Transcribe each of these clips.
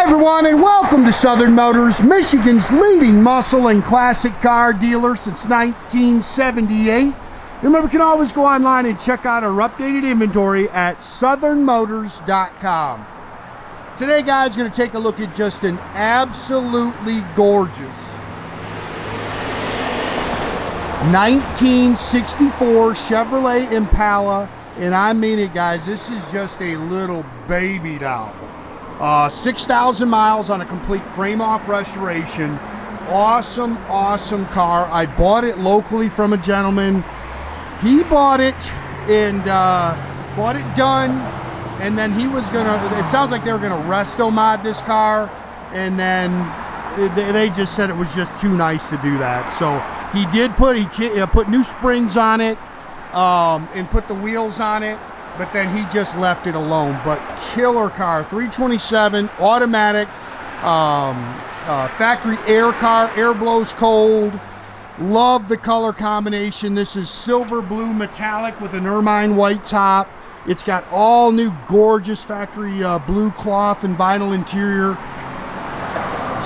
everyone, and welcome to Southern Motors, Michigan's leading muscle and classic car dealer since 1978. Remember, you can always go online and check out our updated inventory at southernmotors.com. Today, guys, going to take a look at just an absolutely gorgeous 1964 Chevrolet Impala, and I mean it, guys, this is just a little baby doll. 6,000 miles on a complete frame-off restoration. Awesome, awesome car. I bought it locally from a gentleman. He bought it and bought it done, and then he was gonna, it sounds like they were gonna resto mod this car, and then they just said it was just too nice to do that. So he did put new springs on it and put the wheels on it, but then he just left it alone. But killer car, 327 automatic, factory air car, air blows cold. Love the color combination. This is silver blue metallic with an ermine white top. It's got all new gorgeous factory blue cloth and vinyl interior.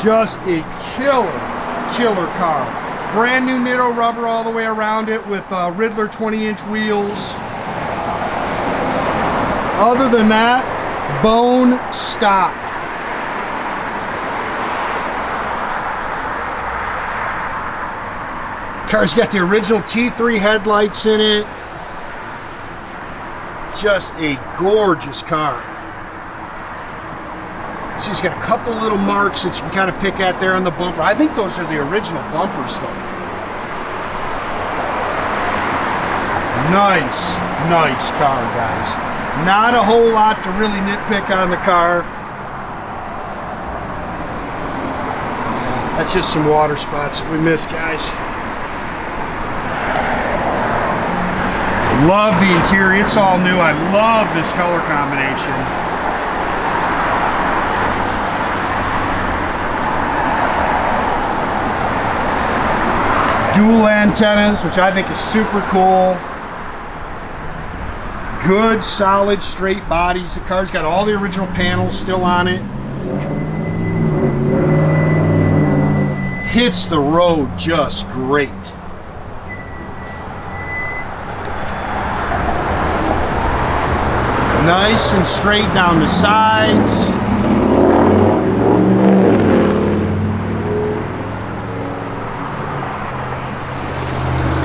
Just a killer car. Brand new Nitto rubber all the way around it with Ridler 20-inch wheels. Other than that, bone stock. Car's got the original T3 headlights in it. Just a gorgeous car. See, it's got a couple little marks that you can kind of pick at there on the bumper. I think those are the original bumpers, though. Nice car, guys. Not a whole lot to really nitpick on the car. That's just some water spots that we missed, guys. Love the interior. It's all new. I love this color combination. Dual antennas, which I think is super cool. Good, solid, straight bodies. The car's got all the original panels still on it. Hits the road just great. Nice and straight down the sides.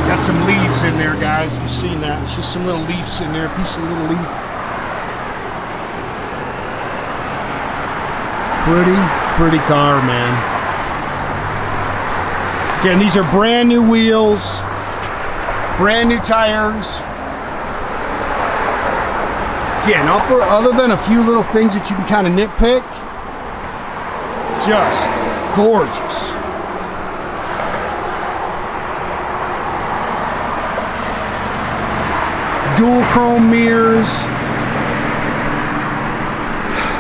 Got some leaves in there, guys. You've seen that. It's just some little leaves in there, a piece of little leaf. Pretty car, man. Again, these are brand new wheels, brand new tires. Again, other than a few little things that you can kind of nitpick, just gorgeous. Dual chrome mirrors.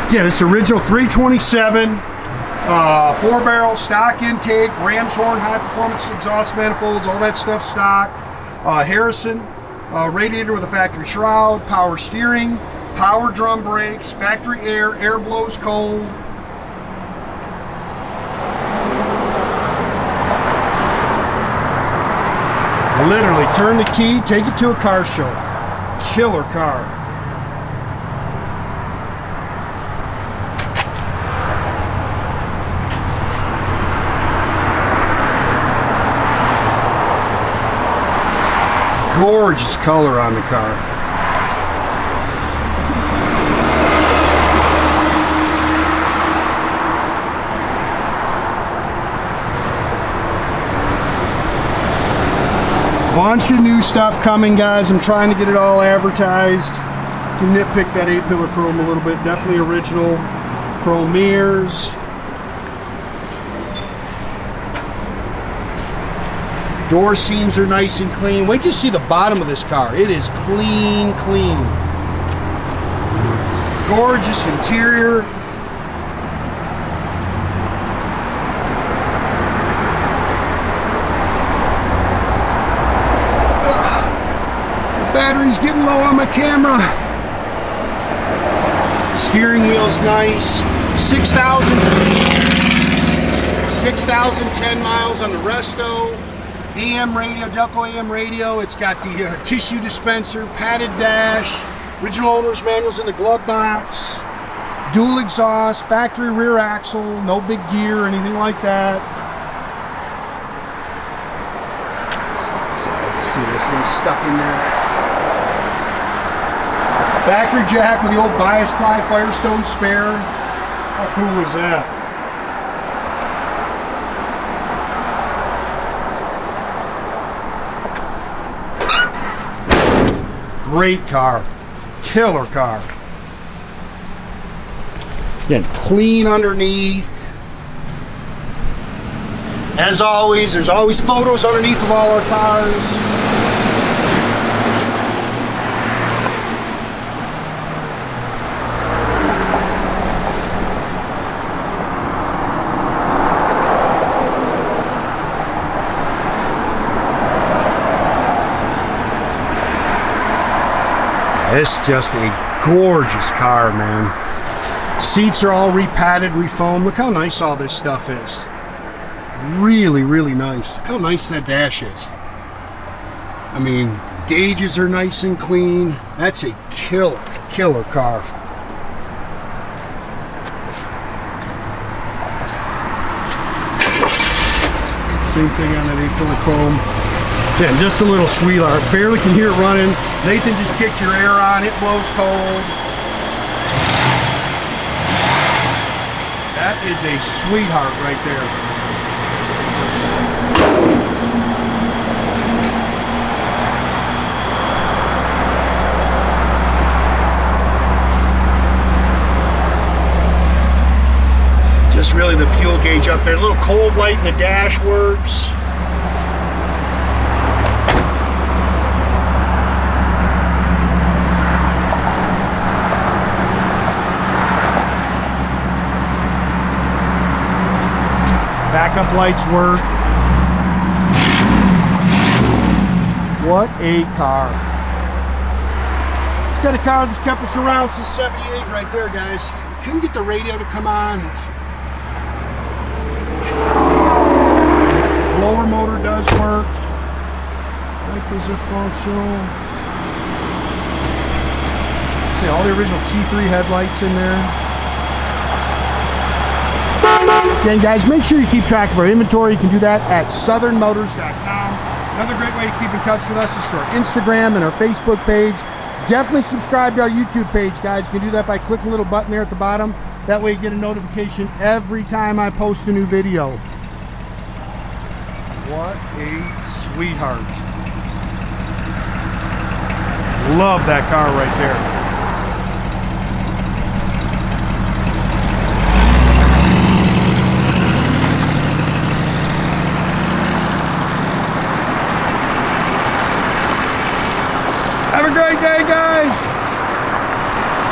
Again, it's original 327, 4-barrel stock intake, ram's horn, high performance exhaust manifolds, all that stuff stock. Harrison radiator with a factory shroud, power steering, power drum brakes, factory air, air blows cold. Literally turn the key, take it to a car show. Killer car. Gorgeous color on the car. Bunch of new stuff coming, guys. I'm trying to get it all advertised. Can nitpick that 8-pillar chrome a little bit. Definitely original chrome mirrors. Door seams are nice and clean. Wait till you see the bottom of this car. It is clean. Gorgeous interior. Battery's getting low on my camera. Steering wheel's nice. 6,010 miles on the resto. AM radio, Delco AM radio. It's got the tissue dispenser, padded dash, original owner's manuals in the glove box, dual exhaust, factory rear axle, no big gear or anything like that. See this thing stuck in there. Factory jack with the old bias ply Firestone spare. How cool is that? Great car. Killer car. Again, clean underneath. As always, there's always photos underneath of all our cars. It's just a gorgeous car, man. Seats are all repadded, refoamed. Look how nice all this stuff is. Really, really nice. Look how nice that dash is. I mean, gauges are nice and clean. That's a killer car. Same thing on that 8-color chrome. Yeah, just a little sweetheart. Barely can hear it running. Nathan just kicked your air on. It blows cold. That is a sweetheart right there. Just really the fuel gauge up there. A little cold light in the dash works. Backup lights work. What a car. It's got a car that's kept us around since '78 right there, guys. Couldn't get the radio to come on. Blower motor does work. Wipers are functional. See all the original T3 headlights in there. Again, guys, make sure you keep track of our inventory. You can do that at southernmotors.com. Another great way to keep in touch with us is through our Instagram and our Facebook page. Definitely subscribe to our YouTube page, guys. You can do that by clicking the little button there at the bottom. That way you get a notification every time I post a new video. What a sweetheart. Love that car right there. Have a great day, guys.